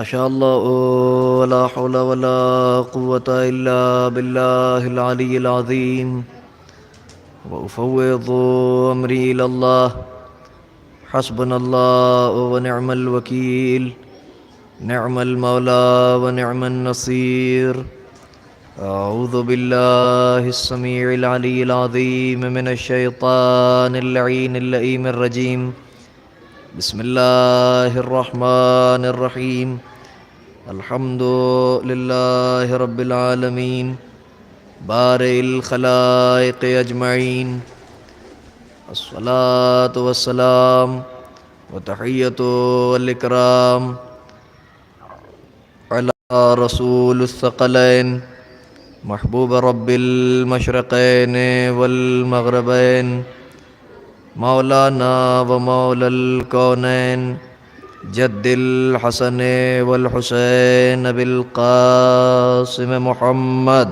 شاء الله ولا حول ولا قوة إلا بالله العلي العظيم. وأفوض أمري إلى الله، حسبنا الله ونعم الوكيل، نعم المولى ونعم النصير. أعوذ بالله السميع العلي العظيم من الشيطان اللعين اللئيم الرجيم. بسم الله الرحمن الرحيم. الحمد لله رب العالمين بارئ الخلائق أجمعين. الصلاة والسلام وتحية والإكرام على رسول الثقلين محبوب رب المشرقين والمغربين، مولانا ومولى الكونين، جد الحسن والحسين بالقاسم محمد.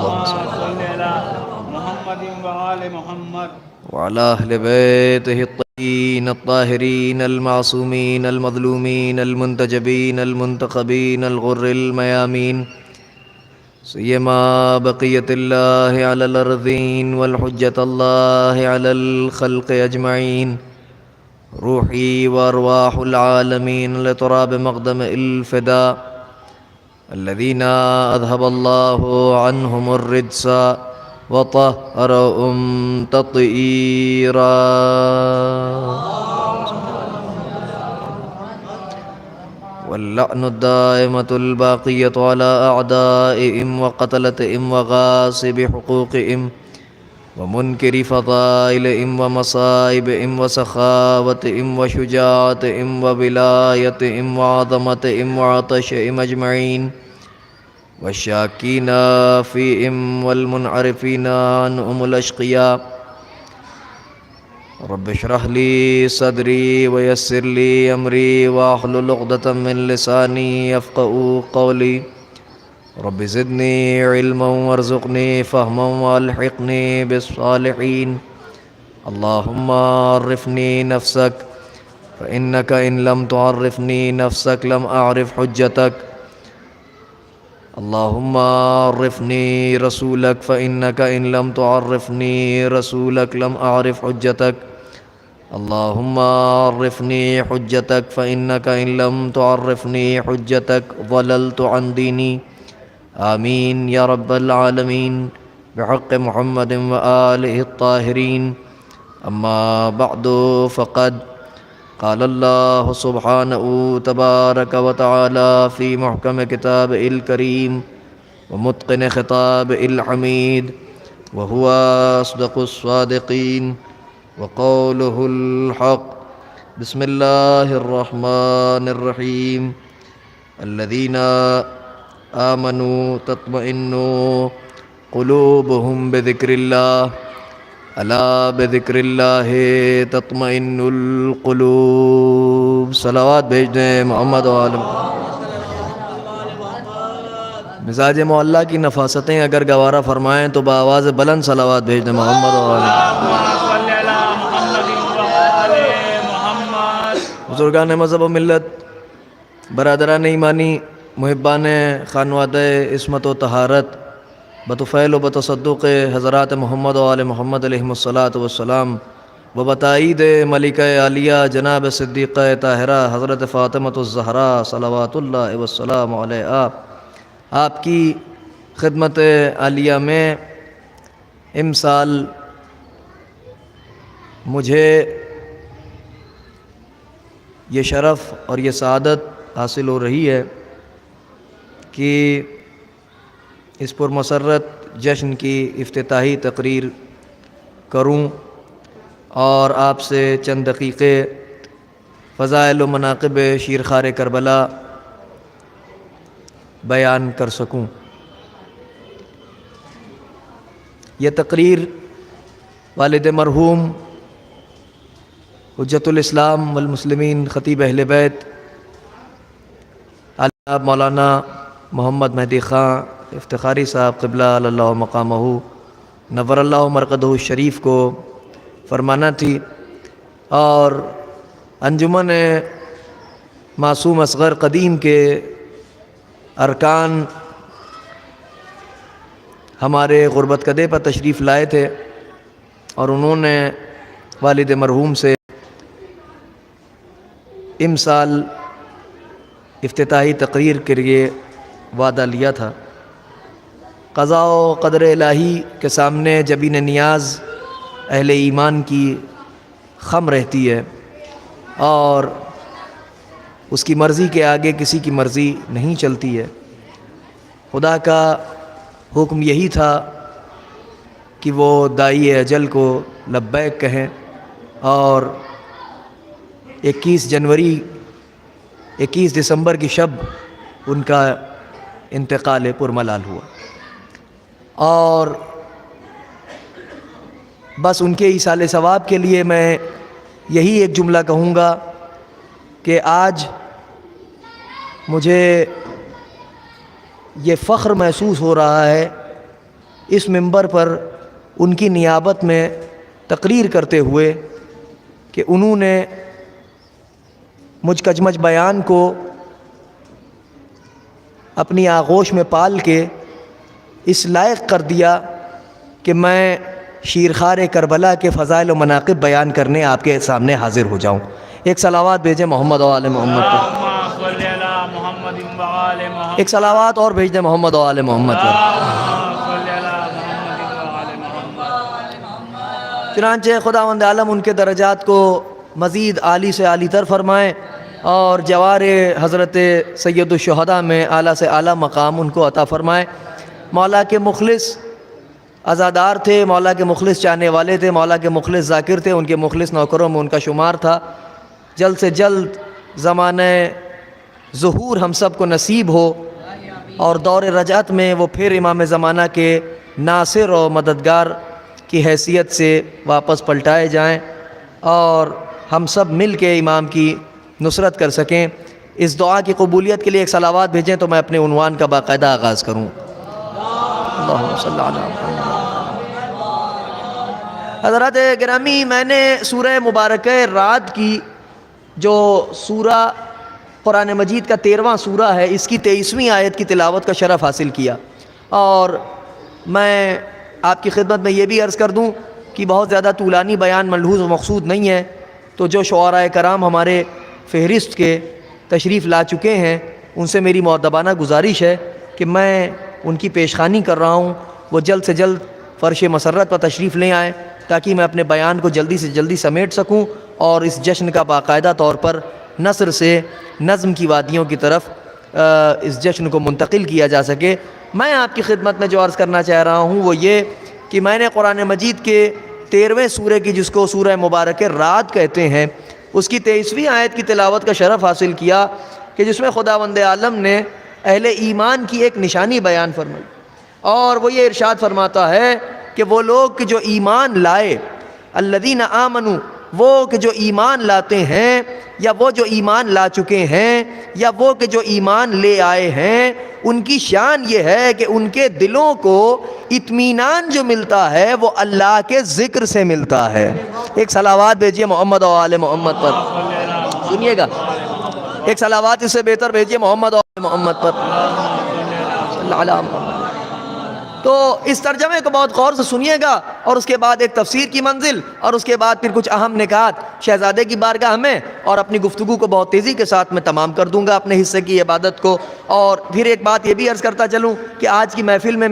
اللهم صل على محمد وآل محمد وعلى أهل بيته الطيبين الطاهرين المعصومين المظلومين المنتجبين المنتخبين الغر الميامين، سيما بقية الله على الأرضين والحجة الله على الخلق أجمعين. روحي وأرواح العالمين لتراب مقدم الفداء الذين أذهب الله عنهم الرجس وطهرهم تطهيرا. واللعن الدائمة الباقية على أعدائهم وقتلتهم وغاصب حقوقهم ومنكر فضائلهم ومصائبهم وسخاوتهم وشجاعتهم وولايتهم وعظمتهم وعطشهم أجمعين، والشاكين فيهم والمنعرفين عنهم الأشقياء. رب اشرح لي صدري ويسر لي أمري واحلل عقدة من لساني يفقهوا قولي. رب زدني علما وارزقني فهما والحقني بالصالحين. اللهم عرفني نفسك فإنك إن لم تعرفني نفسك لم أعرف حجتك. اللهم عرفني رسولك فإنك إن لم تعرفني رسولك لم أعرف حجتك. اللهم عرفني حجتك فإنك إن لم تعرفني حجتك ضللت عن ديني. آمين يا رب العالمين بحق محمد وآله الطاهرين. أما بعد، فقد قال الله سبحانه تبارك وتعالى في محكم كتابه الكريم ومتقن خطابه الحميد، وهو أصدق الصادقين وقوله الحق. بسم الله الرحمن الرحيم. الذين آمنوا تطمئن قلوبهم بذكر الله، ألا بذكر اللہ تطمئن القلوب. صلوات بھیج دیں محمد و آل مزاج معلیٰ کی نفاستیں اگر گوارہ فرمائیں تو بآواز بلند صلوات بھیج دیں محمد و آل صلی علی محمد وآل محمد. بزرگان مذہب و ملت، برادران ایمانی، محبان خانوادہ عصمت و طہارت، بطفیل و بتصدق حضرات محمد و آل محمد علیہ السلام و بتائید ملکہ عالیہ جناب صدیقہ طاہرہ حضرت فاطمۃ الزہراء صلوات اللہ والسلام علیہا، آپ کی خدمت عالیہ میں امسال مجھے یہ شرف اور یہ سعادت حاصل ہو رہی ہے کہ اس پرمسرت جشن کی افتتاحی تقریر کروں اور آپ سے چند دقیقے فضائل و مناقب شیرخوار کربلا بیان کر سکوں. یہ تقریر والد مرحوم حجت الاسلام والمسلمین خطیب اہل بیت جناب مولانا محمد مہدی خان افتخاری صاحب قبلہ اللہ مقامہ نور اللہ مرقدہ الشریف کو فرمانا تھی، اور انجمن معصوم اصغر قدیم کے ارکان ہمارے غربت کدے پر تشریف لائے تھے اور انہوں نے والد مرحوم سے امسال افتتاحی تقریر کے لیے وعدہ لیا تھا۔ قضاء و قدر الہی کے سامنے جبین نیاز اہل ایمان کی خم رہتی ہے اور اس کی مرضی کے آگے کسی کی مرضی نہیں چلتی ہے۔ خدا کا حکم یہی تھا کہ وہ داعی اجل کو لبیک کہیں، اور 21 دسمبر کی شب ان کا انتقال پرملال ہوا، اور بس ان کے ایصال ثواب کے لیے میں یہی ایک جملہ کہوں گا کہ آج مجھے یہ فخر محسوس ہو رہا ہے اس منبر پر ان کی نیابت میں تقریر کرتے ہوئے کہ انہوں نے مجھ کجمج بیان کو اپنی آغوش میں پال کے اس لائق کر دیا کہ میں شیرخوار کربلا کے فضائل و مناقب بیان کرنے آپ کے سامنے حاضر ہو جاؤں۔ ایک صلوات بھیجیں محمد و آل محمد پر، اللہم صلی علی محمد و آل محمد، ایک صلوات اور بھیج دیں محمد و آل محمد پر۔ اللہم صلی علی محمد و آل محمد۔ چنانچہ خداوند عالم ان کے درجات کو مزید عالی سے عالی تر فرمائیں اور جوار حضرت سید الشہداء میں اعلیٰ سے اعلیٰ مقام ان کو عطا فرمائیں۔ مولا کے مخلص عزادار تھے، مولا کے مخلص چاہنے والے تھے، مولا کے مخلص ذاکر تھے، ان کے مخلص نوکروں میں ان کا شمار تھا۔ جلد سے جلد زمانہ ظہور ہم سب کو نصیب ہو اور دور رجعت میں وہ پھر امام زمانہ کے ناصر و مددگار کی حیثیت سے واپس پلٹائے جائیں اور ہم سب مل کے امام کی نصرت کر سکیں۔ اس دعا کی قبولیت کے لیے ایک صلوات بھیجیں تو میں اپنے عنوان کا باقاعدہ آغاز کروں۔ اللہم صلی علی محمد۔ حضرات گرامی، میں نے سورہ مبارکہ رعد کی جو سورہ قرآن مجید کا 13واں سورہ ہے، اس کی 23ویں آیت کی تلاوت کا شرف حاصل کیا، اور میں آپ کی خدمت میں یہ بھی عرض کر دوں کہ بہت زیادہ طولانی بیان ملحوظ و مقصود نہیں ہے، تو جو شعراء کرام ہمارے فہرست کے تشریف لا چکے ہیں ان سے میری مؤدبانہ گزارش ہے کہ میں ان کی پیشخوانی کر رہا ہوں، وہ جلد سے جلد فرش مسرت پر تشریف لے آئیں تاکہ میں اپنے بیان کو جلدی سے جلدی سمیٹ سکوں اور اس جشن کا باقاعدہ طور پر نثر سے نظم کی وادیوں کی طرف اس جشن کو منتقل کیا جا سکے۔ میں آپ کی خدمت میں جو عرض کرنا چاہ رہا ہوں وہ یہ کہ میں نے قرآن مجید کے 13ویں سورہ کی، جس کو سورہ مبارکہ رعد کہتے ہیں، اس کی 23ویں آیت کی تلاوت کا شرف حاصل کیا کہ جس میں خداوند عالم نے اہل ایمان کی ایک نشانی بیان فرمائی، اور وہ یہ ارشاد فرماتا ہے کہ وہ لوگ کہ جو ایمان لائے، الذین آمنوا، وہ کہ جو ایمان لاتے ہیں یا وہ جو ایمان لا چکے ہیں یا وہ کہ جو ایمان لے آئے ہیں، ان کی شان یہ ہے کہ ان کے دلوں کو اطمینان جو ملتا ہے وہ اللہ کے ذکر سے ملتا ہے۔ ایک صلوات بھیجیے محمد و آل محمد پر، سنیے گا، ایک صلوات اس سے بہتر بھیجیے محمد و آل محمد پر، صلی اللہ علیہ وسلم۔ تو اس ترجمے کو بہت غور سے سنیے گا، اور اس کے بعد ایک تفسیر کی منزل، اور اس کے بعد پھر کچھ اہم نکات شہزادے کی بارگاہ میں، اور اپنی گفتگو کو بہت تیزی کے ساتھ میں تمام کر دوں گا اپنے حصے کی عبادت کو۔ اور پھر ایک بات یہ بھی عرض کرتا چلوں کہ آج کی محفل میں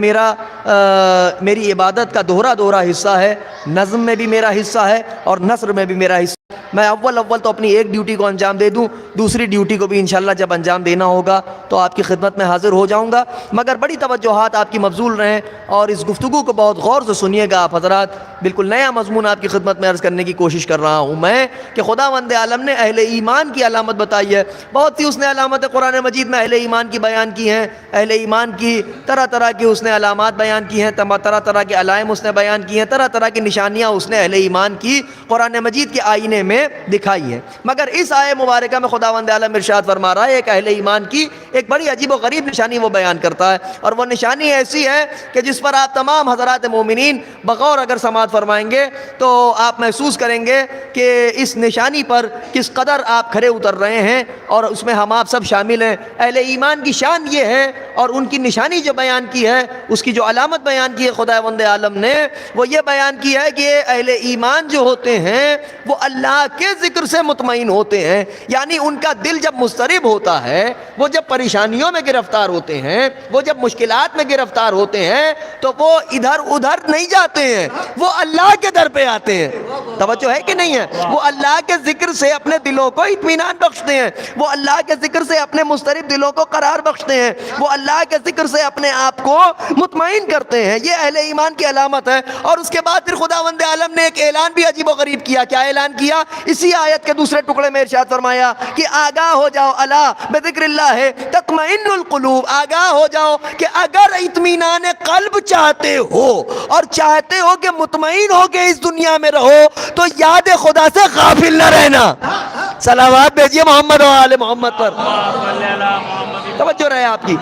میری عبادت کا دوہرا حصہ ہے، نظم میں بھی میرا حصہ ہے اور نثر میں بھی میرا حصہ۔ میں اول تو اپنی ایک ڈیوٹی کو انجام دے دوں، دوسری ڈیوٹی کو بھی انشاءاللہ جب انجام دینا ہوگا تو آپ کی خدمت میں حاضر ہو جاؤں گا، مگر بڑی توجہات آپ کی مبذول رہیں اور اس گفتگو کو بہت غور سے سنیے گا آپ حضرات۔ بالکل نیا مضمون آپ کی خدمت میں عرض کرنے کی کوشش کر رہا ہوں میں کہ خداوند عالم نے اہل ایمان کی علامت بتائی ہے، بہت سی اس نے علامت قرآن مجید میں اہل ایمان کی بیان کی ہیں، اہل ایمان کی طرح کی اس نے علامات بیان کی ہیں، طرح کے علائم اس نے بیان کی ہیں، طرح کی نشانیاں اس نے اہل ایمان کی قرآن مجید کے آئینے میں دکھائی ہے، مگر اس آیے مبارکہ میں خداوند عالم ارشاد فرما رہا ہے ایک اہل ایمان کی ایک بڑی عجیب و غریب نشانی وہ بیان کرتا ہے، اور وہ نشانی ایسی ہے کہ جس پر آپ تمام حضرات مومنین بغور اگر سماعت فرمائیں گے تو آپ محسوس کریں گے کہ اس نشانی پر کس قدر آپ کھڑے اتر رہے ہیں، اور اس میں ہم آپ سب شامل ہیں۔ اہل ایمان کی شان یہ ہے اور ان کی نشانی جو بیان کی ہے، اس کی جو علامت بیان کی ہے خداوند عالم نے، وہ یہ بیان کی ہے کہ اہل ایمان جو ہوتے ہیں وہ اللہ کے ذکر سے مطمئن ہوتے ہیں، یعنی ان کا دل جب مضطرب ہوتا ہے، وہ جب پریشانیوں میں گرفتار ہوتے ہیں، وہ جب مشکلات میں گرفتار ہوتے ہیں، تو وہ ادھر ادھر نہیں جاتے ہیں، وہ اللہ کے در پہ آتے ہیں۔ توجہ ہے کہ نہیں ہے؟ وہ اللہ کے ذکر سے اپنے دلوں کو اطمینان بخشتے ہیں، وہ اللہ کے ذکر سے اپنے مضطرب دلوں کو قرار بخشتے ہیں، وہ اللہ کے ذکر سے اپنے آپ کو مطمئن کرتے ہیں۔ یہ اہل ایمان کی علامت ہے۔ اور اس کے بعد پھر خداوند عالم نے ایک اعلان بھی عجیب و غریب کیا۔ کیا اعلان کیا؟ اسی آیت کے دوسرے ٹکڑے میں ارشاد فرمایا کہ آگاہ ہو جاؤ، الا بذکر اللہ تطمئن القلوب، آگاہ ہو جاؤ کہ اگر اطمینان قلب چاہتے ہو اور چاہتے ہو کہ مطمئن ہو کے اس دنیا میں رہو، تو یاد خدا سے غافل نہ رہنا۔ صلوات بھیجیے محمد و آل محمد پر۔ توجہ رہے آپ کی۔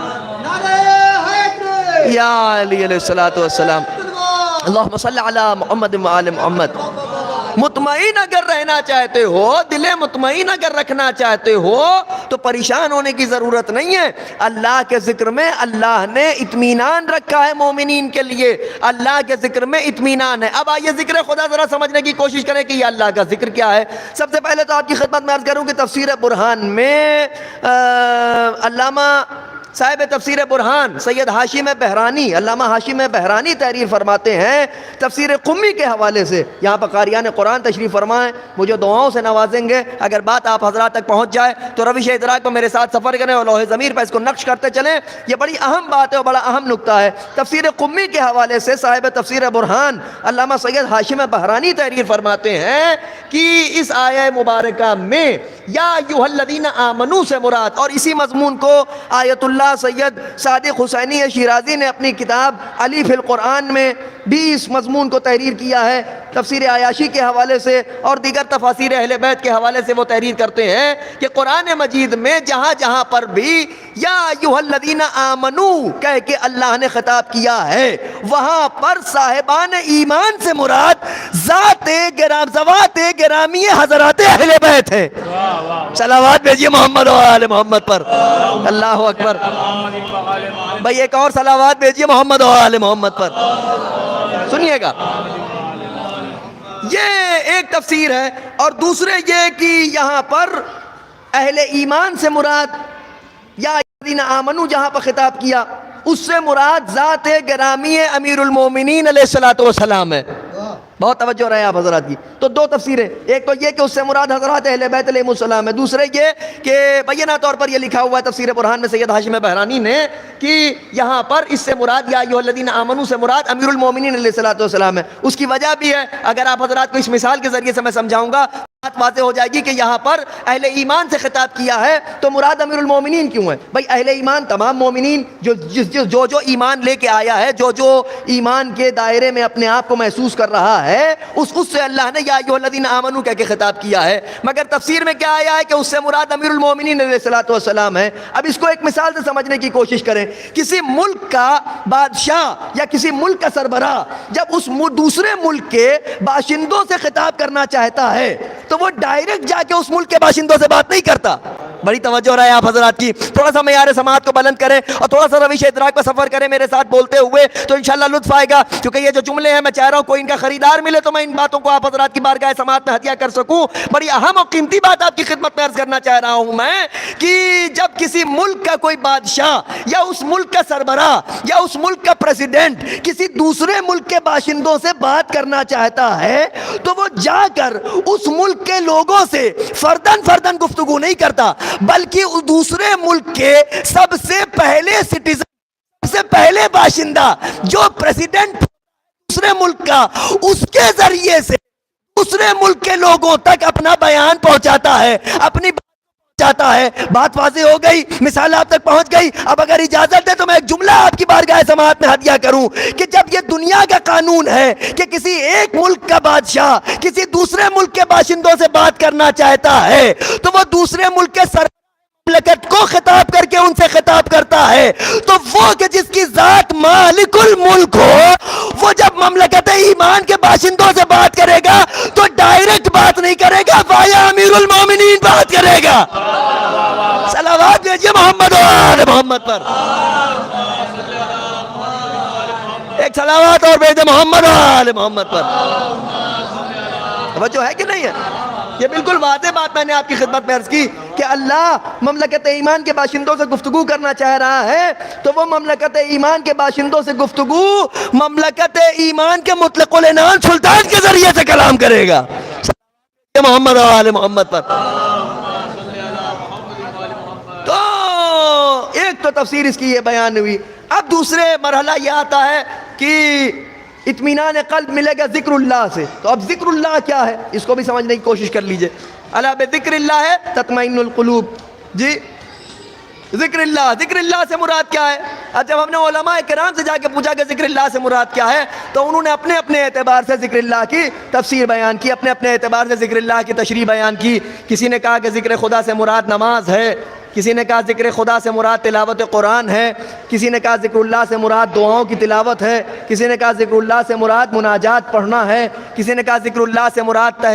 یا علی علیہ الصلوۃ والسلام، اللہم صلی علی محمد و آل محمد۔ مطمئن اگر رہنا چاہتے ہو، دل مطمئن اگر رکھنا چاہتے ہو، تو پریشان ہونے کی ضرورت نہیں ہے۔ اللہ کے ذکر میں اللہ نے اطمینان رکھا ہے مومنین کے لیے، اللہ کے ذکر میں اطمینان ہے۔ اب آئیے ذکر خدا ذرا سمجھنے کی کوشش کریں کہ یہ اللہ کا ذکر کیا ہے۔ سب سے پہلے تو آپ کی خدمت میں عرض کروں کہ تفسیر برہان میں علامہ صاحب تفسیر برہان سید ہاشم بہرانی، علامہ ہاشم بہرانی تحریر فرماتے ہیں تفسیر قمی کے حوالے سے۔ یہاں پر قاریان قرآن تشریف فرمائیں، مجھے دعاؤں سے نوازیں گے۔ اگر بات آپ حضرات تک پہنچ جائے تو روش ادراک پر میرے ساتھ سفر کریں اور لوح ضمیر پر اس کو نقش کرتے چلیں۔ یہ بڑی اہم بات ہے اور بڑا اہم نکتہ ہے۔ تفسیر قمی کے حوالے سے صاحب تفسیر برہان علامہ سید ہاشم بہرانی تحریر فرماتے ہیں کہ اس آیہ مبارکہ میں یا ایھا الذین آمنوا سے مراد، اور اسی مضمون کو آیت اللہ سید صادق حسینی شیرازی نے اپنی کتاب علی فی القرآن میں بھی اس مضمون کو تحریر کیا ہے۔ تفسیر عیاشی کے حوالے سے اور دیگر تفاسیر اہل بیت کے حوالے سے وہ تحریر کرتے ہیں کہ قرآن مجید میں جہاں جہاں پر بھی یا ایھا الذین آمنوا کہہ کے اللہ نے خطاب کیا ہے، وہاں پر صاحبان ایمان سے مراد ذات گرامی حضرات اہل بیت ہے۔ صلوات بھیجیے محمد و آل محمد پر۔ اللہ اکبر۔ بھائی ایک اور صلوات بھیجیے محمد و آل محمد پر۔ سنیے گا، یہ ایک تفسیر ہے، اور دوسرے یہ کہ یہاں پر اہل ایمان سے مراد یا الذین آمنوا جہاں پر خطاب کیا، اس سے مراد ذات گرامی امیر المومنین علیہ الصلوۃ والسلام ہے۔ بہت توجہ رہے آپ حضرات کی۔ تو دو تفسیریں، ایک تو یہ کہ اس سے مراد حضرات اہل بیت علیہ السلام ہے، دوسرے یہ کہ بینہ طور پر یہ لکھا ہوا ہے تفسیر برہان میں سید ہاشم بہرانی نے کہ یہاں پر اس سے مراد یا ایھا الذین آمنوا سے مراد امیر المومنین علیہ الصلوۃ والسلام ہے۔ اس کی وجہ بھی ہے، اگر آپ حضرات کو اس مثال کے ذریعے سے میں سمجھاؤں گا بات واضح ہو جائے گی کہ یہاں پر اہل ایمان سے خطاب کیا ہے تو مراد امیر المومنین کیوں ہے؟ بھائی اہل ایمان تمام مومنین جو ایمان لے کے آیا ہے، جو ایمان کے دائرے میں اپنے آپ کو محسوس کر رہا ہے، اس سے اللہ نے یا ایھا الذین آمنوا کہہ کے خطاب کیا ہے۔ مگر تفسیر میں کیا آیا ہے کہ اس سے مراد امیر المومنین علیہ الصلوۃ والسلام ہے۔ اب اس کو ایک مثال سے سمجھنے کی کوشش کریں۔ کسی ملک کا بادشاہ یا کسی ملک کا سربراہ جب اس دوسرے ملک کے باشندوں سے خطاب کرنا چاہتا ہے تو وہ ڈائریکٹ جا کے اس ملک کے باشندوں سے بات نہیں کرتا۔ بڑی توجہ رہے آپ حضرات کی۔ تھوڑا سا معیار سماعت کو بلند کریں اور تھوڑا سا روش ادراک پر سفر کریں میرے ساتھ بولتے ہوئے، تو انشاءاللہ لطف آئے گا، کیونکہ یہ جو جملے ہیں میں چاہ رہا ہوں کوئی ان کا خریدار ملے تو میں ان باتوں کو آپ حضرات کی بارگاہ سماعت میں ہدیہ کر سکوں۔ بڑی اہم اور قیمتی بات آپ کی خدمت میں عرض کرنا چاہ رہا ہوں میں کہ جب کسی ملک کا کوئی بادشاہ یا اس ملک کا سربراہ یا اس ملک کا پریزیڈنٹ کسی دوسرے ملک کے باشندوں سے بات کرنا چاہتا ہے تو وہ جا کر اس ملک کے لوگوں سے فردن گفتگو نہیں کرتا، بلکہ اس دوسرے ملک کے سب سے پہلے سٹیزن، سب سے پہلے باشندہ جو پریزیڈنٹ دوسرے ملک کا، اس کے ذریعے سے دوسرے ملک کے لوگوں تک اپنا بیان پہنچاتا ہے، اپنی چاہتا ہے۔ بات واضح ہو گئی، مثال آپ تک پہنچ گئی۔ اب اگر اجازت ہے تو میں ایک جملہ آپ کی بارگاہ سماعت میں ہدیہ کروں کہ جب یہ دنیا کا قانون ہے کہ کسی ایک ملک کا بادشاہ کسی دوسرے ملک کے باشندوں سے بات کرنا چاہتا ہے تو وہ دوسرے ملک کے مملکت کو خطاب کر کے ان سے خطاب کرتا ہے، تو وہ کہ جس کی ذات مالک الملک ہو، وہ جب مملکت ایمان کے باشندوں سے بات کرے گا تو ڈائریکٹ بات نہیں کرے گا، وایا امیر المومنین بات کرے گا۔ صلوات بھیجیے محمد و آل محمد پر، ایک صلوات اور بھیجے محمد و آل محمد پر۔ توجہ ہے کہ نہیں ہے؟ یہ بالکل واضح بات میں نے آپ کی خدمت میں عرض کی کہ اللہ مملکت ایمان کے باشندوں سے گفتگو کرنا چاہ رہا ہے، تو وہ مملکت ایمان کے باشندوں سے گفتگو مملکت ایمان کے مطلق العنان سلطان کے ذریعے سے کلام کرے گا۔ محمد و آل محمد پر۔ تو ایک تو تفسیر اس کی یہ بیان ہوئی۔ اب دوسرے مرحلہ یہ آتا ہے کہ اطمینان قلب ملے گا ذکر اللہ سے۔ تو اب ذکر اللہ کیا ہے اس کو بھی سمجھنے کی کوشش کر لیجئے۔ الا بذکر اللہ ہے تطمئن القلوب۔ جی ذکر اللہ سے مراد کیا ہے؟ اب جب ہم نے علماء کرام سے جا کے پوچھا کہ ذکر اللہ سے مراد کیا ہے، تو انہوں نے اپنے اپنے اعتبار سے ذکر اللہ کی تفسیر بیان کی، اپنے اپنے اعتبار سے ذکر اللہ کی تشریح بیان کی۔ کسی نے کہا کہ ذکر خدا سے مراد نماز ہے، کسی نے کہا ذکر خدا سے مراد تلاوت قرآن ہے، کسی نے کہا ذکر اللہ سے مراد دعاؤں کی تلاوت ہے، کسی نے کہا ذکر اللہ سے مراد مناجات پڑھنا ہے، کسی نے کہا ذکر اللہ سے مراد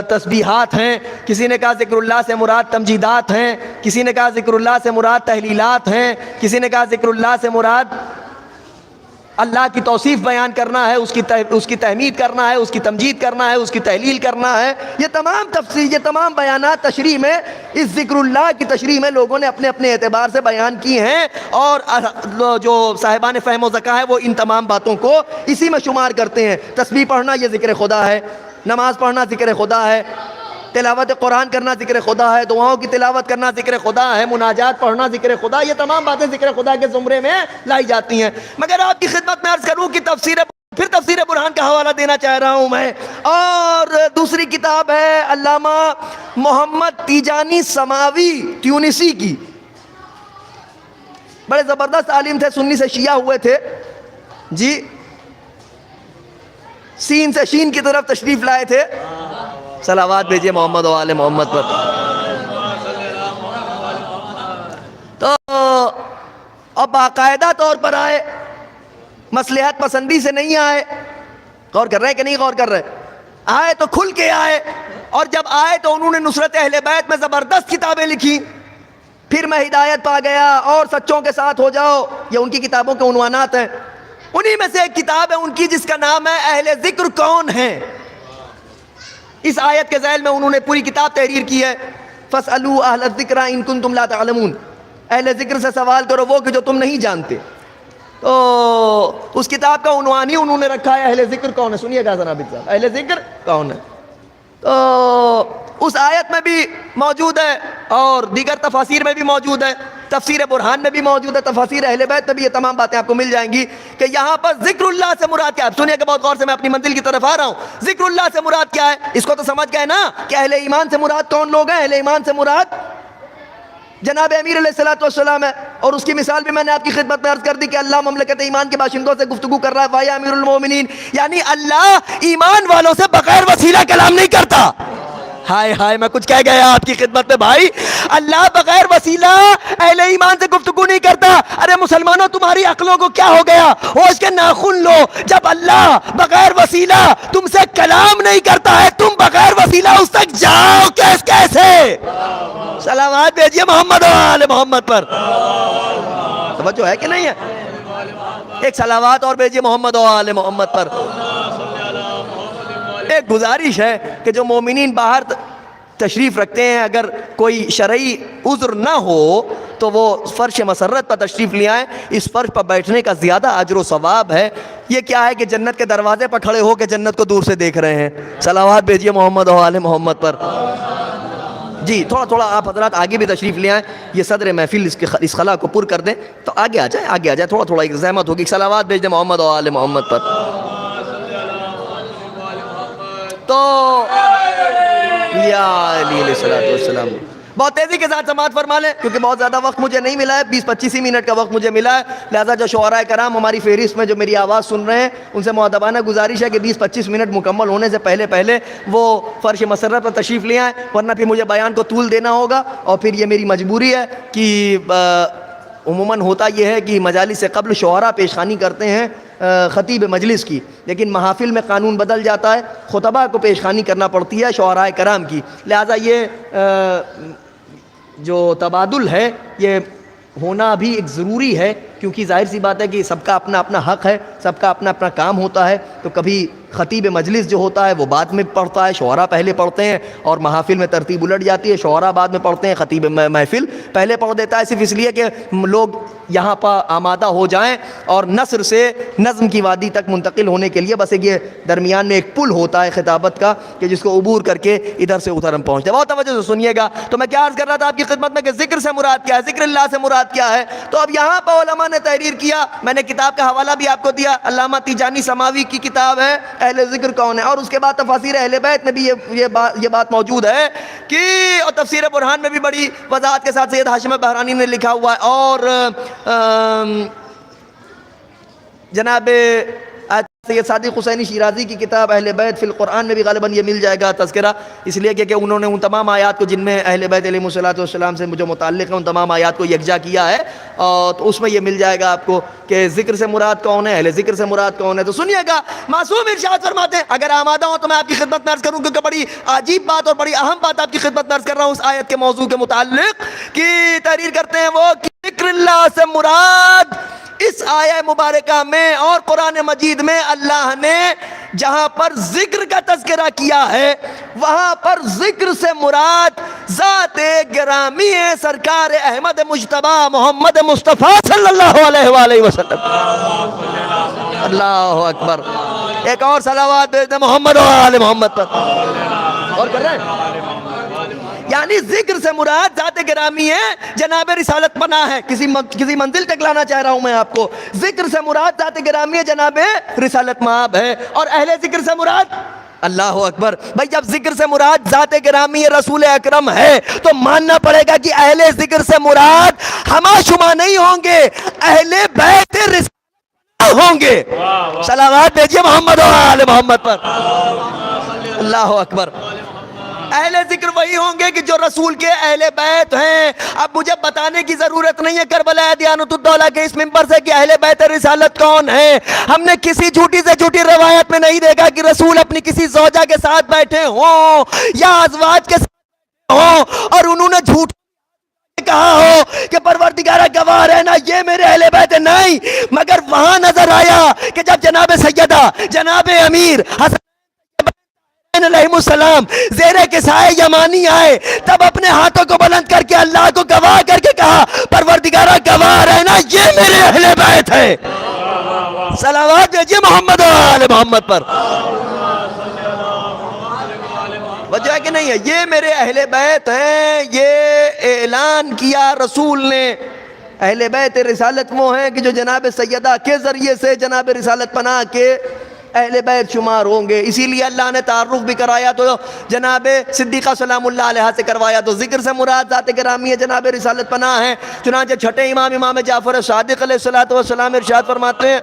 تسبیحات ہیں، کسی نے کہا ذکر اللہ سے مراد تمجیدات ہیں، کسی نے کہا ذکر اللہ سے مراد تحلیلات ہیں، کسی نے کہا ذکر اللہ سے مراد اللہ کی توصیف بیان کرنا ہے، اس کی تحمید کرنا ہے، اس کی تمجید کرنا ہے، اس کی تحلیل کرنا ہے۔ یہ تمام تفسیر، یہ تمام بیانات تشریح میں، اس ذکر اللہ کی تشریح میں لوگوں نے اپنے اپنے اعتبار سے بیان کی ہیں، اور جو صاحبان فہم و ذکا ہے وہ ان تمام باتوں کو اسی میں شمار کرتے ہیں۔ تسبیح پڑھنا یہ ذکر خدا ہے، نماز پڑھنا ذکر خدا ہے، تلاوت قرآن کرنا ذکر خدا ہے، دعاؤں کی تلاوت کرنا ذکر خدا ہے، مناجات پڑھنا ذکر خدا، یہ تمام باتیں ذکر خدا کے زمرے میں لائی جاتی ہیں۔ مگر آپ کی خدمت میں عرض کروں کہ تفسیر برہان کا حوالہ دینا چاہ رہا ہوں میں، اور دوسری کتاب ہے علامہ محمد تیجانی سماوی ٹیونسی کی، بڑے زبردست عالم تھے، سنی سے شیعہ ہوئے تھے جی، سین سے شین کی طرف تشریف لائے تھے۔ صلوات بھیجیے محمد و آل محمد پر۔ تو اب باقاعدہ طور پر آئے، مصلحت پسندی سے نہیں آئے، غور کر رہے ہیں کہ نہیں غور کر رہے؟ آئے تو کھل کے آئے، اور جب آئے تو انہوں نے نصرت اہل بیت میں زبردست کتابیں لکھی۔ پھر میں ہدایت پا گیا اور سچوں کے ساتھ ہو جاؤ، یہ ان کی کتابوں کے عنوانات ہیں۔ انہی میں سے ایک کتاب ہے ان کی جس کا نام ہے اہل ذکر کون ہیں۔ اس آیت کے ذیل میں انہوں نے پوری کتاب تحریر کی ہے، فَاسْأَلُوا أَهْلَ الذِّكْرَ إِن كُنتُمْ لَا تَعْلَمُونَ، اہل ذکر سے سوال کرو وہ کہ جو تم نہیں جانتے۔ تو اس کتاب کا عنوان ہی انہوں نے رکھا ہے اہل ذکر کون ہے۔ سنیے گا جناب صاحب، اہل ذکر کون ہے؟ تو اس آیت میں بھی موجود ہے اور دیگر تفاسیر میں بھی موجود ہے، تفسیر برہان میں بھی موجود ہے، تفاسیر اہل بیت میں بھی یہ تمام باتیں آپ کو مل جائیں گی کہ یہاں پر ذکر اللہ سے مراد کیا ہے۔ سنیے کہ بہت غور سے میں اپنی منزل کی طرف آ رہا ہوں۔ ذکر اللہ سے مراد کیا ہے؟ اس کو تو سمجھ گئے نا کہ اہل ایمان سے مراد کون لوگ ہیں؟ اہل ایمان سے مراد جناب امیر علیہ الصلوۃ والسلام ہے، اور اس کی مثال بھی میں نے آپ کی خدمت میں عرض کر دی کہ اللہ مملکت ایمان کے باشندوں سے گفتگو کر رہا ہے، وایا امیر المومنین، یعنی اللہ ایمان والوں سے بغیر وسیلہ کلام نہیں کرتا۔ ہائے ہائے، میں کچھ کہہ گیا آپ کی خدمت میں بھائی، اللہ بغیر وسیلہ اہل ایمان سے گفتگو نہیں کرتا۔ ارے مسلمانوں، تمہاری عقلوں کو کیا ہو گیا؟ ہوش کے ناخن لو، جب اللہ بغیر وسیلہ تم سے کلام نہیں کرتا ہے، تم بغیر وسیلہ اس تک جاؤ کیسے؟ صلوات بھیجیے محمد و آل محمد پر۔ توجہ ہے کہ نہیں ہے؟ ایک صلوات اور بھیجیے محمد و آل محمد پر۔ ایک گزارش ہے کہ جو مومنین باہر تشریف رکھتے ہیں، اگر کوئی شرعی عذر نہ ہو تو وہ فرش مسرت پر تشریف لے آئیں، اس فرش پر بیٹھنے کا زیادہ اجر و ثواب ہے۔ یہ کیا ہے کہ جنت کے دروازے پر کھڑے ہو کے جنت کو دور سے دیکھ رہے ہیں۔ صلوات بھیجیے محمد و آل محمد پر۔ جی تھوڑا تھوڑا آپ حضرات آگے بھی تشریف لے آئیں، یہ صدر محفل اس خلا کو پر کر دیں، تو آگے آ جائے، تھوڑا تھوڑا ایک زحمت ہوگی۔ صلوات بھیج دیں محمد و آل محمد پر۔ تو یا علی علیہ الصلوۃ والسلام، بہت تیزی کے ساتھ سماعت فرما لیں کیونکہ بہت زیادہ وقت مجھے نہیں ملا ہے، 20-25 ہی منٹ کا وقت مجھے ملا ہے، لہٰذا جو شعراء کرام ہماری فہرست میں جو میری آواز سن رہے ہیں ان سے مؤدبانہ گزارش ہے کہ 20-25 منٹ مکمل ہونے سے پہلے وہ فرش مسرت پر تشریف لے آئیں، ورنہ پھر مجھے بیان کو طول دینا ہوگا اور پھر یہ میری مجبوری ہے کہ عموماً ہوتا یہ ہے کہ مجالس سے قبل شعراء پیشخوانی کرتے ہیں خطیب مجلس کی، لیکن محافل میں قانون بدل جاتا ہے، خطبہ کو پیشخوانی کرنا پڑتی ہے شعراء کرام کی، لہٰذا یہ جو تبادل ہے یہ ہونا بھی ایک ضروری ہے، کیونکہ ظاہر سی بات ہے کہ سب کا اپنا اپنا حق ہے، سب کا اپنا اپنا کام ہوتا ہے، تو کبھی خطیب مجلس جو ہوتا ہے وہ بعد میں پڑھتا ہے، شعراء پہلے پڑھتے ہیں، اور محافل میں ترتیب الٹ جاتی ہے، شعراء بعد میں پڑھتے ہیں، خطیب محفل پہلے پڑھ دیتا ہے، صرف اس لیے کہ لوگ یہاں پر آمادہ ہو جائیں اور نثر سے نظم کی وادی تک منتقل ہونے کے لیے بس یہ درمیان میں ایک پل ہوتا ہے خطابت کا کہ جس کو عبور کر کے ادھر سے ادھر ہم پہنچتے ہیں۔ بہت توجہ سے سنیے گا، تو میں کیا عرض کر رہا تھا آپ کی خدمت میں کہ ذکر سے مراد کیا ہے، ذکر اللہ سے مراد کیا ہے؟ تو اب یہاں پر علماء نے تحریر کیا، میں نے کتاب کا حوالہ بھی آپ کو دیا، علامہ تیجانی سماوی کی کتاب ہے اہل ذکر کون ہے، اور اس کے بعد تفاسیر اہل بیت میں بھی یہ بات موجود ہے کہ اور تفسیر برہان میں بھی بڑی وضاحت کے ساتھ سید ہاشم بہرانی نے لکھا ہوا ہے، اور جناب سید صادق حسینی شیرازی کی کتاب اہل بیت فی القرآن میں بھی غالباً یہ مل جائے گا تذکرہ، اس لیے کہ انہوں نے ان تمام آیات کو جن میں اہل بیت علیہ الصلوۃ والسلام سے جو متعلق ہیں ان تمام آیات کو یکجا کیا ہے، اور تو اس میں یہ مل جائے گا آپ کو کہ ذکر سے مراد کون ہے، اہل ذکر سے مراد کون ہے۔ تو سنیے گا، معصوم ارشاد فرماتے ہیں، اگر آمادہ ہوں تو میں آپ کی خدمت میں عرض کروں کیونکہ بڑی عجیب بات اور بڑی اہم بات آپ کی خدمت میں عرض کر رہا ہوں اس آیت کے موضوع کے متعلق، کی تحریر کرتے ہیں وہ کہ ذکر اللہ سے مراد اس آیہ مبارکہ میں اور قرآن مجید میں اللہ نے جہاں پر ذکر کا تذکرہ کیا ہے وہاں پر ذکر سے مراد ذات گرامی ہے سرکار احمد مجتبی محمد مصطفیٰ صلی اللہ علیہ وآلہ وسلم۔ اللہ اکبر، ایک اور صلوات بھیج دیں محمد و آل محمد پر، اور کر رہے ہیں، یعنی ذکر سے مراد ذات گرامی ہے جناب رسالت پناہ ہے، کسی منزل تک لانا چاہ رہا ہوں میں آپ کو، ذکر سے مراد ذات گرامی ہے جناب رسالت مآب ہے، اور اہل ذکر سے مراد اللہ اکبر، بھائی جب ذکر سے مراد ذات گرامی رسول اکرم ہے تو ماننا پڑے گا کہ اہل ذکر سے مراد ہما شما نہیں ہوں گے، اہل بیت رسالت ہوں گے۔ صلوات بھیجیے محمد و آل محمد پر، اللہ اکبر۔ اہل ذکر وہی ہوں گے کہ جو رسول کے اہل بیت ہیں۔ اب مجھے بتانے کی ضرورت نہیں ہے کربلا دیانت الدولہ کے اس منبر سے کہ اہل بیت رسالت کون ہے، ہم نے کسی جھوٹی سے جھوٹی روایت میں نہیں دیکھا کہ رسول اپنی کسی زوجہ کے ساتھ بیٹھے ہوں یا ازواج کے ساتھ ہوں اور انہوں نے جھوٹ کہا ہو کہ پروردگارہ گواہ رہنا یہ میرے اہل بیت، نہیں، مگر وہاں نظر آیا کہ جب جناب سیدہ جناب امیر حسن علیہ السلام زیر کے سائے یمانی آئے تب اپنے ہاتھوں کو بلند کر کے اللہ کو گواہ کر کے کہا پروردگارہ گواہ رہنا یہ میرے اہل بیت ہے۔ صلوات بھیجیے محمد و آل محمد پر، وجہ کہ نہیں ہے، یہ میرے اہل بیت ہیں، یہ اعلان کیا رسول نے۔ اہل بیت رسالت وہ ہیں کہ جو جناب سیدہ کے ذریعے سے جناب رسالت پناہ کے اہل بیت شمار ہوں گے، اسی لیے اللہ نے تعارف بھی کرایا تو جناب صدیقہ سلام اللہ علیہ سے کروایا، تو ذکر سے مراد ذات گرامی ہے جناب رسالت پناہ ہے۔ چنانچہ چھٹے امام جعفر صادق علیہ السلام ارشاد فرماتے ہیں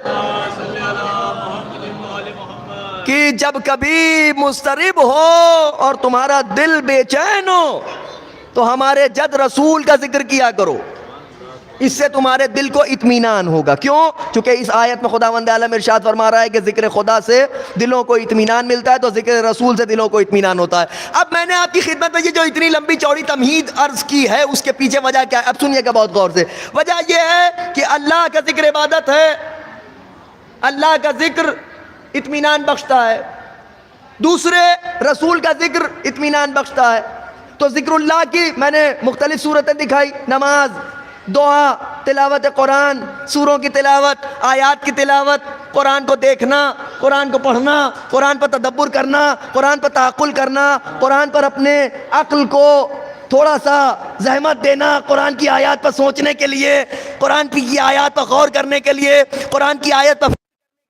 کہ جب کبھی مضطرب ہو اور تمہارا دل بے چین ہو تو ہمارے جد رسول کا ذکر کیا کرو، اس سے تمہارے دل کو اطمینان ہوگا۔ کیوں؟ چونکہ اس آیت میں خداوند عالم ارشاد فرما رہا ہے کہ ذکر خدا سے دلوں کو اطمینان ملتا ہے تو ذکر رسول سے دلوں کو اطمینان ہوتا ہے۔ اب میں نے آپ کی خدمت میں یہ جو اتنی لمبی چوڑی تمہید عرض کی ہے اس کے پیچھے وجہ کیا ہے، اب سنیے گا بہت غور سے۔ وجہ یہ ہے کہ اللہ کا ذکر عبادت ہے، اللہ کا ذکر اطمینان بخشتا ہے، دوسرے رسول کا ذکر اطمینان بخشتا ہے۔ تو ذکر اللہ کی میں نے مختلف صورتیں دکھائی، نماز، دعا، تلاوت قرآن، سوروں کی تلاوت، آیات کی تلاوت، قرآن کو دیکھنا، قرآن کو پڑھنا، قرآن پر تدبر کرنا، قرآن پر تعقل کرنا، قرآن پر اپنے عقل کو تھوڑا سا زحمت دینا، قرآن کی آیات پر سوچنے کے لیے، قرآن کی آیات پر غور کرنے کے لیے، قرآن کی آیت پر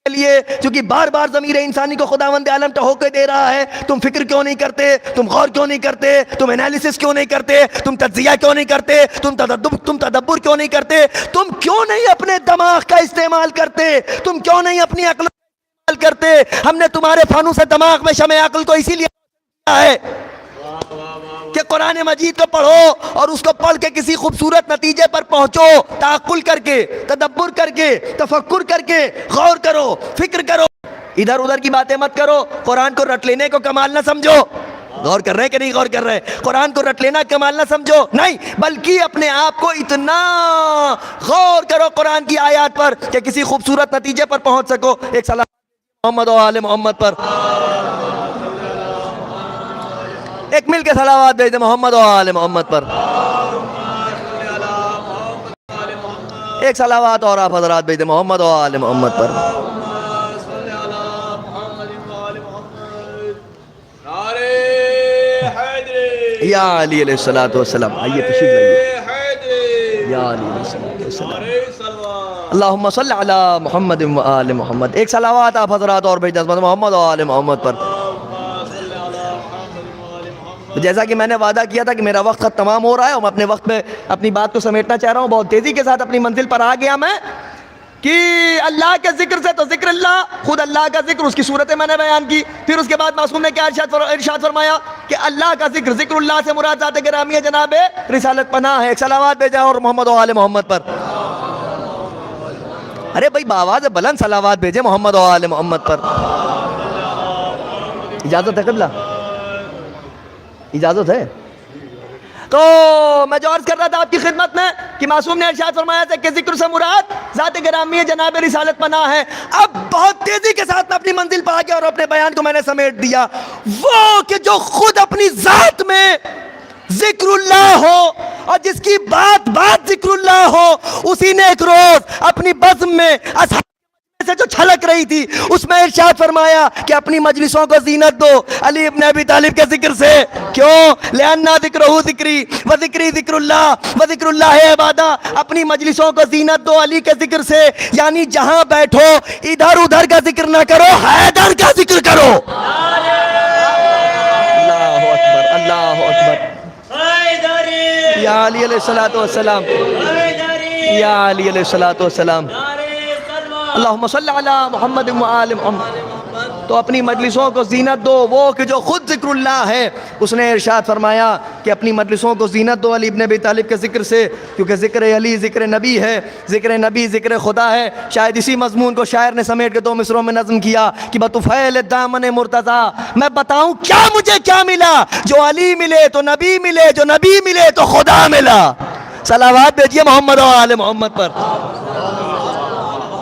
لیے چونکہ بار بار ضمیر انسانی کو خداوند عالم ٹہوکے دے رہا ہے، تم فکر کیوں نہیں کرتے، تم غور کیوں نہیں کرتے، تم انالیسس کیوں نہیں کرتے، تم تجزیہ کیوں نہیں کرتے، تم تدبر کیوں نہیں کرتے، تم کیوں نہیں اپنے دماغ کا استعمال کرتے، تم کیوں نہیں اپنی عقل کا استعمال کرتے۔ ہم نے تمہارے فانوس دماغ میں شمع عقل کو اسی لیے ہے کہ قرآن مجید کو پڑھو اور اس کو پڑھ کے کسی خوبصورت نتیجے پر پہنچو، تعقل کر کے، تدبر کر کے، تفکر کر کے، غور کرو، فکر کرو، ادھر ادھر کی باتیں مت کرو۔ قرآن کو رٹ لینے کو کمال نہ سمجھو، غور کر رہے ہیں کہ نہیں غور کر رہے، قرآن کو رٹ لینا کمال نہ سمجھو، نہیں، بلکہ اپنے آپ کو اتنا غور کرو قرآن کی آیات پر کہ کسی خوبصورت نتیجے پر پہنچ سکو۔ ایک سلام محمد و آل محمد پر، ایک مل کے صلوات بھیج دیں محمد و آل محمد پر، ایک صلوات اور آپ حضرات بھیج دیں محمد و آل محمد پر۔ یا علی علیہ الصلوۃ والسلام، آئیے تشریف لائیے، یا علی علیہ الصلوۃ والسلام، اللہم صلی علی محمد و آل محمد۔ ایک صلوات آپ حضرات اور بھیج دیں محمد و آل محمد پر۔ جیسا کہ میں نے وعدہ کیا تھا کہ میرا وقت تمام ہو رہا ہے اور میں اپنے وقت میں اپنی بات کو سمیٹنا چاہ رہا ہوں، بہت تیزی کے ساتھ اپنی منزل پر آ گیا میں کہ اللہ کے ذکر سے تو ذکر اللہ، خود اللہ کا ذکر، اس کی صورتیں میں نے بیان کی، پھر اس کے بعد معصوم نے کیا ارشاد فرمایا کہ اللہ کا ذکر، ذکر اللہ سے مراد ذات گرامی جناب رسالت پناہ ہے۔ ایک صلوات بھیجا اور محمد و آل محمد پر۔ ارے بھائی بآواز بلند صلوات بھیجے محمد و آل محمد پر۔ اجازت ہے قبلہ؟ اجازت ہے؟ تو میں جو عرض کر رہا تھا آپ کی خدمت میں کہ معصوم نے ارشاد فرمایا تھا کہ ذکر سے مراد ذات گرامی جناب رسالت پناہ ہے۔ اب بہت تیزی کے ساتھ میں اپنی منزل پہ آ گیا اور اپنے بیان کو میں نے سمیٹ دیا، وہ کہ جو خود اپنی ذات میں ذکر اللہ ہو اور جس کی بات ذکر اللہ ہو، اسی نے ایک روز اپنی بزم میں سے جو چھلک رہی تھی اس میں ارشاد فرمایا کہ اپنی مجلسوں کو زینت دو علی ابن ابی طالب کے ذکر سے۔ کیوں؟ لأن ذکرہ ذکری و ذکری ذکر اللہ و ذکر اللہ عبادہ، اپنی مجلسوں کو زینت دو علی کے ذکر سے، یعنی جہاں بیٹھو ادھر ادھر کا ذکر نہ کرو، حیدر کا ذکر کرو۔ اللہ اکبر، اللہ اکبر، یا علی علیہ الصلوۃ والسلام، یا علی علیہ الصلوۃ والسلام، اللہم صلی علی محمد و آل محمد۔ تو اپنی مجلسوں کو زینت دو، وہ کہ جو خود ذکر اللہ ہے، اس نے ارشاد فرمایا کہ اپنی مجلسوں کو زینت دو علی ابن ابی طالب کے ذکر سے، کیونکہ ذکر علی ذکر نبی ہے، ذکر نبی ذکر خدا ہے۔ شاید اسی مضمون کو شاعر نے سمیٹ کے 2 مصروں میں نظم کیا کہ بطفیل دامن مرتضیٰ، میں بتاؤں کیا مجھے کیا ملا، جو علی ملے تو نبی ملے، جو نبی ملے تو خدا ملا۔ صلوات بھیجیے محمد و آل محمد پر۔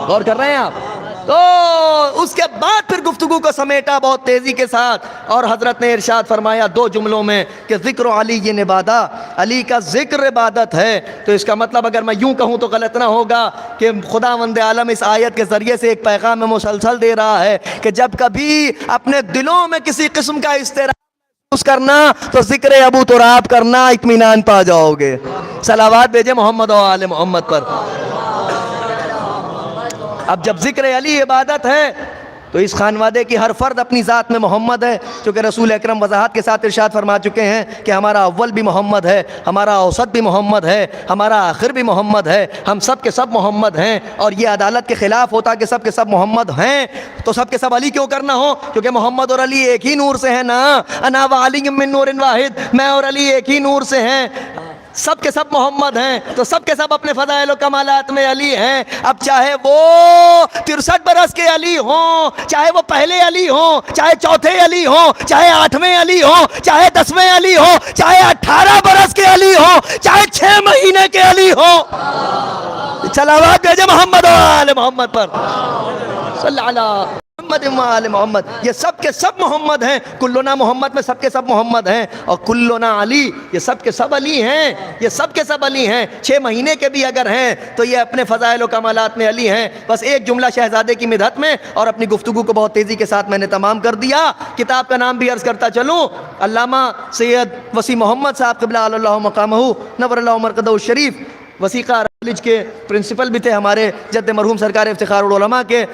غور کر رہے ہیں آپ؟ تو اس کے بعد پھر گفتگو کو سمیٹا بہت تیزی کے ساتھ، اور حضرت نے ارشاد فرمایا 2 جملوں میں کہ ذکر علی یہ عبادت، علی کا ذکر عبادت ہے۔ تو اس کا مطلب اگر میں یوں کہوں تو غلط نہ ہوگا کہ خداوند عالم اس آیت کے ذریعے سے ایک پیغام مسلسل دے رہا ہے کہ جب کبھی اپنے دلوں میں کسی قسم کا اضطراب محسوس کرنا تو ذکر ابو تراب کرنا، اطمینان پا جاؤ گے۔ صلوات بھیجے محمد و آل محمد پر۔ اب جب ذکر علی عبادت ہے تو اس خانوادے کی ہر فرد اپنی ذات میں محمد ہے، چونکہ رسول اکرم وضاحت کے ساتھ ارشاد فرما چکے ہیں کہ ہمارا اول بھی محمد ہے، ہمارا اوسط بھی محمد ہے، ہمارا آخر بھی محمد ہے، ہم سب کے سب محمد ہیں۔ اور یہ عدالت کے خلاف ہوتا کہ سب کے سب محمد ہیں تو سب کے سب علی کیوں کرنا ہو، کیونکہ محمد اور علی ایک ہی نور سے ہیں نا، انا و علی من نور واحد، میں اور علی ایک ہی نور سے ہیں، سب کے سب محمد ہیں تو سب کے سب اپنے فضائل و کمالات میں علی ہیں۔ اب چاہے وہ 63 برس کے علی ہوں، چاہے وہ پہلے علی ہوں، چاہے چوتھے علی ہوں، چاہے 8ویں علی ہوں، چاہے 10ویں علی ہوں، چاہے 18 برس کے علی ہوں، چاہے 6 مہینے کے علی ہوں، صلوات بھیجے محمد و آل محمد پر۔ صلی اللہ محمد و آل محمد، یہ سب کے سب محمد ہیں، کلنا محمد میں سب کے سب محمد ہیں، اور کلنا علی، یہ سب کے سب علی ہیں، یہ سب کے سب علی ہیں، 6 مہینے کے بھی اگر ہیں تو یہ اپنے فضائل و کمالات میں علی ہیں۔ بس ایک جملہ شہزادے کی مدحت میں، اور اپنی گفتگو کو بہت تیزی کے ساتھ میں نے تمام کر دیا۔ کتاب کا نام بھی عرض کرتا چلوں، علامہ سید وسیع محمد صاحب قبلہ اللہ مقامہ نور اللہ مرقدہ الشریف، وثیقہ کالج کے پرنسپل بھی تھے، ہمارے جد مرحوم سرکار افتخار العلماء کے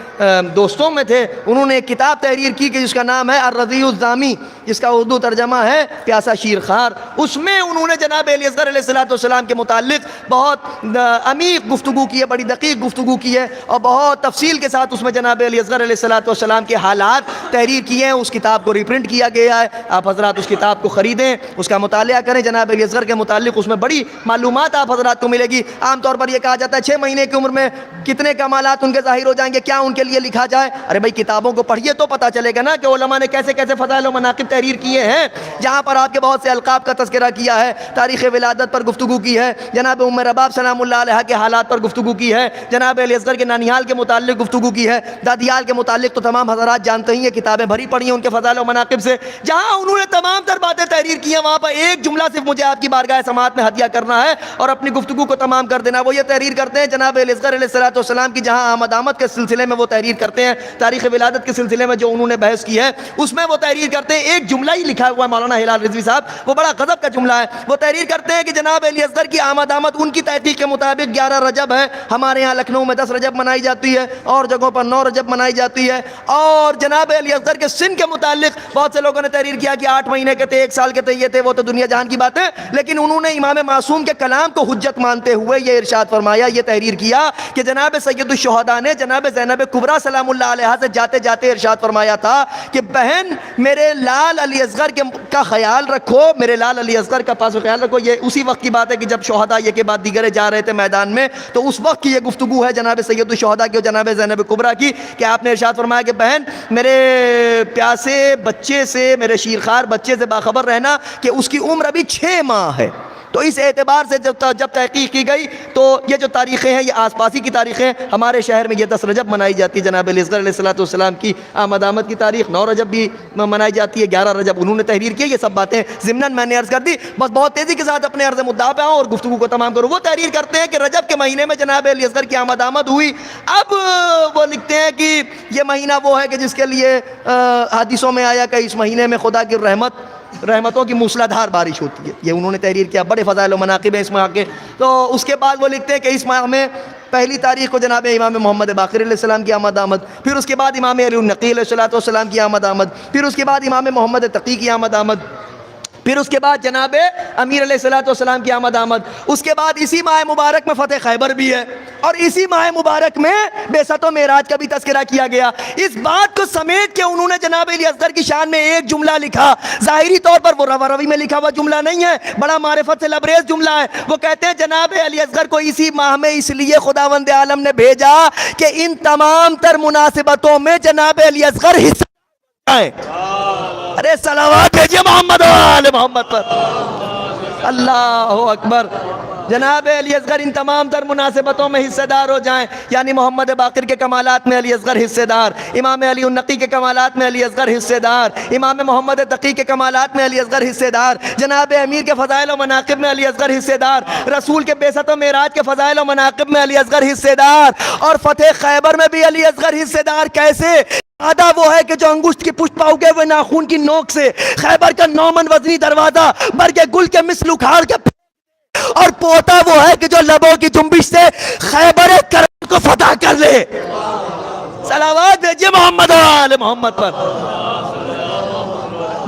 دوستوں میں تھے. انہوں نے ایک کتاب تحریر کی کہ جس کا نام ہے الرضیع الزامی، جس کا اردو ترجمہ ہے پیاسا شیرخوار. اس میں انہوں نے جناب علی اصغر علیہ السلام کے متعلق بہت عمیق گفتگو کی ہے، بڑی دقیق گفتگو کی ہے، اور بہت تفصیل کے ساتھ اس میں جناب علی اصغر علیہ السلام کے حالات تحریر کیے ہیں. اس کتاب کو ریپرنٹ کیا گیا ہے. آپ حضرات اس کتاب کو خریدیں، اس کا مطالعہ کریں. جناب علی اصغر کے متعلق اس میں بڑی معلومات آپ حضرات کو ملے گی. عام طور پر یہ کہا جاتا ہے 6 مہینے کی عمر میں کتنے کمالات ان کے ظاہر ہو جائیں گے، کیا ان کے لیے لکھا جائے؟ ارے بھائی کتابوں کو پڑھیے تو پتہ چلے گا نا کہ علماء نے کیسے کیسے فضائل و مناقب تحریر کیے ہیں. جہاں پر آپ کے بہت سے القاب کا تذکرہ کیا ہے، تاریخ ولادت پر گفتگو کی ہے، جناب ام رباب سلام اللہ علیہ کے حالات پر گفتگو کی ہے، جناب علی اصغر کے نانیال کے متعلق گفتگو کی ہے، دادیال کے متعلق تو تمام حضرات جانتے ہی ہیں، کتابیں بھری پڑھی ہیں ان کے فضائل و مناقب سے. جہاں انہوں نے تمام تر باتیں تحریر کی ہیں، وہاں پر ایک جملہ صرف مجھے آپ کی بارگاہ سماعت میں ہدیہ کرنا ہے اور اپنی گفتگو کو تمام کر دینا. وہ یہ تحریر کرتے ہیں جناب علی اصغر علیہ السلام کی، جہاں آمد کے سلسلے میں وہ تحریر کرتے ہیں، تاریخ ولادت کے سلسلے میں جو انہوں نے بحث کی ہے اس میں وہ تحریر کرتے ہیں. ایک جملہ ہی لکھا ہوا ہے مولانا ہلال رضوی صاحب، وہ بڑا غضب کا جملہ ہے. وہ تحریر کرتے ہیں کہ جناب علی اصغر کی آمد ان کی تحقیق کے مطابق 11 رجب ہے. ہمارے یہاں لکھنؤ میں 10 رجب منائی جاتی ہے، اور جگہوں پر 9 رجب منائی جاتی ہے. اور جناب علی اصغر کے سن کے متعلق بہت سے لوگوں نے تحریر کیا کہ 8 مہینے کے تھے، 1 سال کے تھے، یہ تھے وہ، تو دنیا جہان کی بات ہے. لیکن انہوں نے امام معصوم کے کلام کو حجت مانتے ہوئے یہ ارشاد فرمایا، یہ تحریر کیا کہ جناب سید الشہداء نے جناب زینب کبریٰ سلام اللہ علیہا سے جاتے جاتے ارشاد فرمایا تھا کہ بہن میرے لال علی اصغر کا خیال رکھو، میرے لال علی اصغر کا پاس خیال رکھو. یہ اسی وقت کی بات ہے کہ جب شہداء یہ کے بعد دیگرے جا رہے تھے میدان میں، تو اس وقت کی یہ گفتگو ہے جناب سید الشہداء کی اور جناب زینب کبریٰ کی کہ آپ نے ارشاد فرمایا کہ بہن میرے پیاسے بچے سے، میرے شیرخوار بچے سے باخبر رہنا کہ اس کی عمر ابھی 6 ماہ ہے. تو اس اعتبار سے جب تحقیق کی گئی تو یہ جو تاریخیں ہیں یہ آس پاسی کی تاریخیں. ہمارے شہر میں یہ 10 رجب منائی جاتی ہے جناب علی اصغر علیہ السلام کی آمد کی تاریخ. 9 رجب بھی منائی جاتی ہے، 11 رجب انہوں نے تحریر کی. یہ سب باتیں ضمناً میں نے عرض کر دی. بس بہت تیزی کے ساتھ اپنے عرض مدعا پہ آؤں اور گفتگو کو تمام کروں. وہ تحریر کرتے ہیں کہ رجب کے مہینے میں جناب علی اصغر کی آمد ہوئی. اب وہ لکھتے ہیں کہ یہ مہینہ وہ ہے کہ جس کے لیے حدیثوں میں آیا کہ اس مہینے میں خدا کی رحمتوں کی موسلا دھار بارش ہوتی ہے. یہ انہوں نے تحریر کیا. بڑے فضائل و مناقب ہیں اس ماہ کے. تو اس کے بعد وہ لکھتے ہیں کہ اس ماہ میں پہلی تاریخ کو جناب امام محمد باقر علیہ السلام کی آمد، پھر اس کے بعد امام علی النقی علیہ السلام کی آمد، پھر اس کے بعد امام محمد تقی کی آمد، پھر اس کے بعد جناب امیر علیہ السلام کی آمد. اس کے بعد اسی ماہ مبارک میں فتح خیبر بھی ہے، اور اسی ماہ مبارک میں بعثت و معراج کا بھی تذکرہ کیا گیا. اس بات کو سمیٹ کے انہوں نے جناب علی اصغر کی شان میں ایک جملہ لکھا. ظاہری طور پر وہ روی میں لکھا ہوا جملہ نہیں ہے، بڑا معرفت سے لبریز جملہ ہے. وہ کہتے ہیں جناب علی اصغر کو اسی ماہ میں اس لیے خداوند عالم نے بھیجا کہ ان تمام تر مناسبتوں میں جناب علی اصغر حصہ آئے. ارے صلوات بھیجیے محمد و آل محمد پر. اللہ اکبر. جناب علی اصغر ان تمام تر مناسبتوں میں حصہ دار ہو جائیں. یعنی محمد باقر کے کمالات میں علی اصغر حصہ دار، امام علی النقی کے کمالات میں علی اصغر حصہ دار، امام محمد تقی کے کمالات میں علی اصغر حصہ دار، جناب امیر کے فضائل و مناقب میں علی اصغر حصہ دار، رسول کے بعثت و معراج کے فضائل و مناقب میں علی اصغر حصہ دار، اور فتح خیبر میں بھی علی اصغر حصہ دار. کیسے؟ آدھا وہ ہے کہ جو انگشت کی پشت پا اگے ہوئے ناخون کی نوک سے خیبر کا 9 من وزنی دروازہ برگ گل کے مثل اکھاڑ کے، اور پوتا وہ ہے کہ جو لبوں کی جنبش سے خیبر کرم کو فتح کر لے. صلوات بھیجیے محمد و آل محمد پر.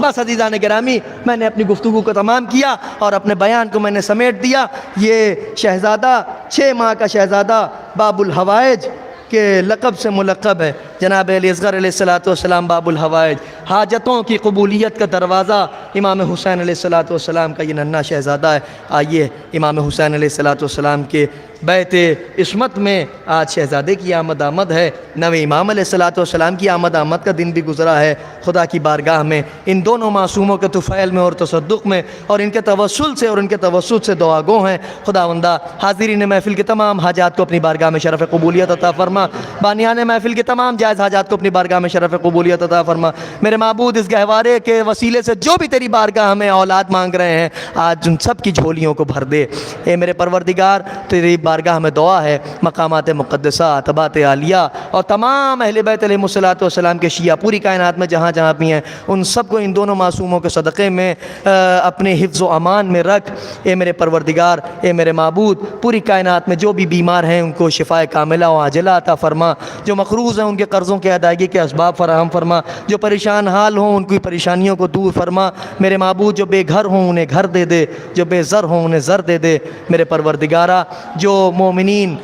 بس عزیزان گرامی، میں نے اپنی گفتگو کو تمام کیا اور اپنے بیان کو میں نے سمیٹ دیا. یہ شہزادہ 6 ماہ کا شہزادہ باب الحوائج کے لقب سے ملقب ہے. جناب علی اصغر علیہ السلام باب الحوائج، حاجتوں کی قبولیت کا دروازہ. امام حسین علیہ السلام کا یہ ننھا شہزادہ ہے. آئیے امام حسین علیہ السلام کے بیت عصمت میں آج شہزادے کی آمد ہے. نویں امام علیہ السلام کی آمد کا دن بھی گزرا ہے. خدا کی بارگاہ میں ان دونوں معصوموں کے طفیل میں اور تصدق میں اور ان کے توسل سے اور ان کے توسط سے دعا گو ہیں. خداوندہ حاضرین محفل کے تمام حاجات کو اپنی بارگاہ میں شرف قبولیت عطا فرما. بانیان محفل کے تمام جائز حاجات کو اپنی بارگاہ میں شرف قبولیت عطا فرما. میرے میرے معبود اس گہوارے کے وسیلے سے جو بھی تیری بارگاہ ہمیں اولاد مانگ رہے ہیں آج ان سب کی جھولیوں کو بھر دے۔ اے میرے پروردگار تیری بارگاہ میں دعا ہے مقامات مقدسہ، اتباعت عالیہ اور تمام اہل بیت علیہ الصلوۃ والسلام کے شیعہ پوری کائنات میں جہاں جہاں بھی ہیں ان سب کو ان دونوں معصوموں کے صدقے میں اپنے حفظ و امان میں رکھ۔ اے میرے پروردگار، اے میرے معبود پوری کائنات میں جو بھی بیمار ہیں ان کو شفاء کاملہ و عاجلہ عطا فرما، جو مقروض ہیں ان کے قرضوں کے ادائیگی کے اسباب فراہم فرما، جو پریشان حال ہوں ان کی پریشانیوں کو دور فرما۔ میرے معبود جو بے گھر ہوں انہیں گھر دے دے، جو بے زر ہوں انہیں زر دے دے۔ میرے پروردگارہ جو مومنین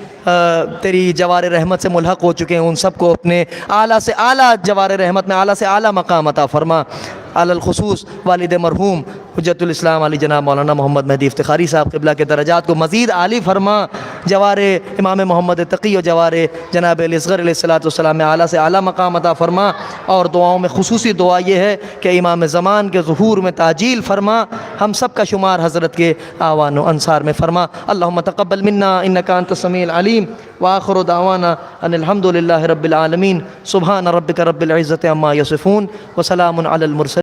تیری جوار رحمت سے ملحق ہو چکے ہیں ان سب کو اپنے اعلیٰ سے اعلیٰ جوار رحمت میں اعلیٰ سے اعلیٰ مقام عطا فرما۔ علی الخصوص والد مرحوم حجت الاسلام علی جناب مولانا محمد مہدی افتخاری صاحب قبلہ کے درجات کو مزید عالی فرما۔ جوار امام محمد تقی و جوار جناب علی اصغر علیہ الصلوۃ والسلام میں اعلیٰ سے اعلیٰ مقام عطا فرما۔ اور دعاؤں میں خصوصی دعا یہ ہے کہ امام زمان کے ظہور میں تعجیل فرما، ہم سب کا شمار حضرت کے آوان و انصار میں فرما۔ اللہم تقبل منا انک انت السمیع العلیم وآخر دعوانا ان الحمد للہ رب العالمین۔ سبحان ربک رب العزۃ عما یصفون وسلام علی المرسلین۔